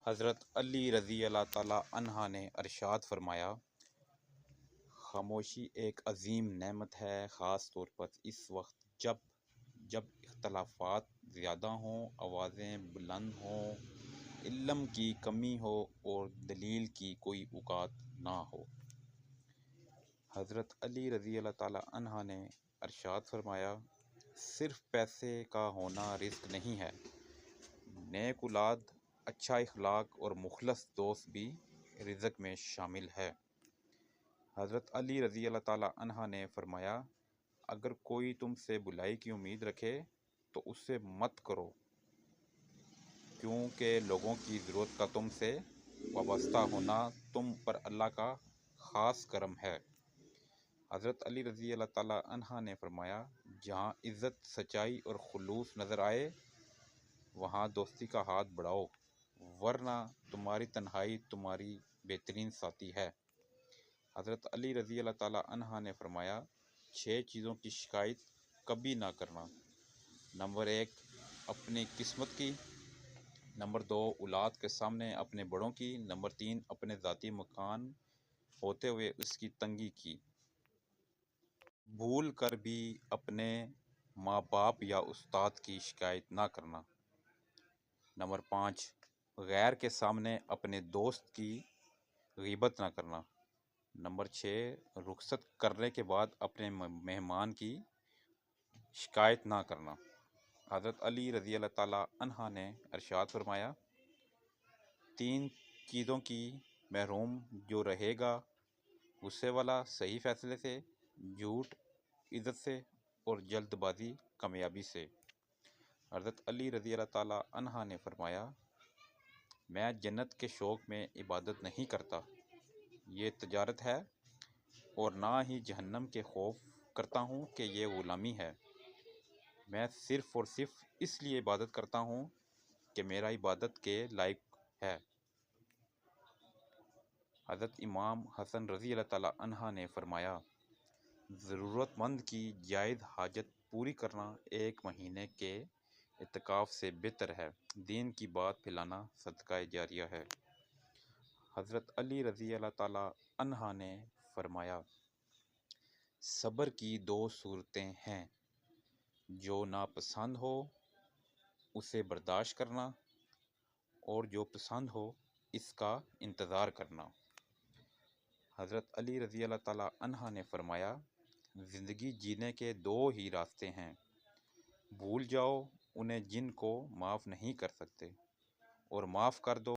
حضرت علی رضی اللہ تعالیٰ عنہ نے ارشاد فرمایا، خاموشی ایک عظیم نعمت ہے، خاص طور پر اس وقت جب اختلافات زیادہ ہوں، آوازیں بلند ہوں، علم کی کمی ہو اور دلیل کی کوئی اوقات نہ ہو۔ حضرت علی رضی اللہ تعالیٰ عنہ نے ارشاد فرمایا، صرف پیسے کا ہونا رزق نہیں ہے، نیک اولاد، اچھا اخلاق اور مخلص دوست بھی رزق میں شامل ہے۔ حضرت علی رضی اللہ تعالیٰ عنہ نے فرمایا، اگر کوئی تم سے بلائی کی امید رکھے تو اس سے مت کرو، کیونکہ لوگوں کی ضرورت کا تم سے وابستہ ہونا تم پر اللہ کا خاص کرم ہے۔ حضرت علی رضی اللہ تعالیٰ عنہ نے فرمایا، جہاں عزت، سچائی اور خلوص نظر آئے وہاں دوستی کا ہاتھ بڑھاؤ، ورنہ تمہاری تنہائی تمہاری بہترین ساتھی ہے۔ حضرت علی رضی اللہ تعالیٰ عنہ نے فرمایا، 6 چیزوں کی شکایت کبھی نہ کرنا۔ نمبر 1، اپنی قسمت کی۔ نمبر 2، اولاد کے سامنے اپنے بڑوں کی۔ نمبر 3، اپنے ذاتی مکان ہوتے ہوئے اس کی تنگی کی۔ بھول کر بھی اپنے ماں باپ یا استاد کی شکایت نہ کرنا۔ نمبر 5، غیر کے سامنے اپنے دوست کی غیبت نہ کرنا۔ نمبر 6، رخصت کرنے کے بعد اپنے مہمان کی شکایت نہ کرنا۔ حضرت علی رضی اللہ تعالیٰ عنہ نے ارشاد فرمایا، 3 چیزوں کی محروم جو رہے گا، غصے والا صحیح فیصلے سے، جھوٹ عزت سے، اور جلد بازی کامیابی سے۔ حضرت علی رضی اللہ تعالیٰ عنہ نے فرمایا، میں جنت کے شوق میں عبادت نہیں کرتا، یہ تجارت ہے، اور نہ ہی جہنم کے خوف کرتا ہوں کہ یہ غلامی ہے، میں صرف اور صرف اس لیے عبادت کرتا ہوں کہ میرا عبادت کے لائق ہے۔ حضرت امام حسن رضی اللہ تعالیٰ عنہ نے فرمایا، ضرورت مند کی جائز حاجت پوری کرنا 1 مہینے کے اعتکاف سے بہتر ہے، دین کی بات پھیلانا صدقہ جاریہ ہے۔ حضرت علی رضی اللہ تعالیٰ عنہ نے فرمایا، صبر کی 2 صورتیں ہیں، جو ناپسند ہو اسے برداشت کرنا، اور جو پسند ہو اس کا انتظار کرنا۔ حضرت علی رضی اللہ تعالیٰ عنہ نے فرمایا، زندگی جینے کے 2 ہی راستے ہیں، بھول جاؤ انہیں جن کو معاف نہیں کر سکتے، اور معاف کر دو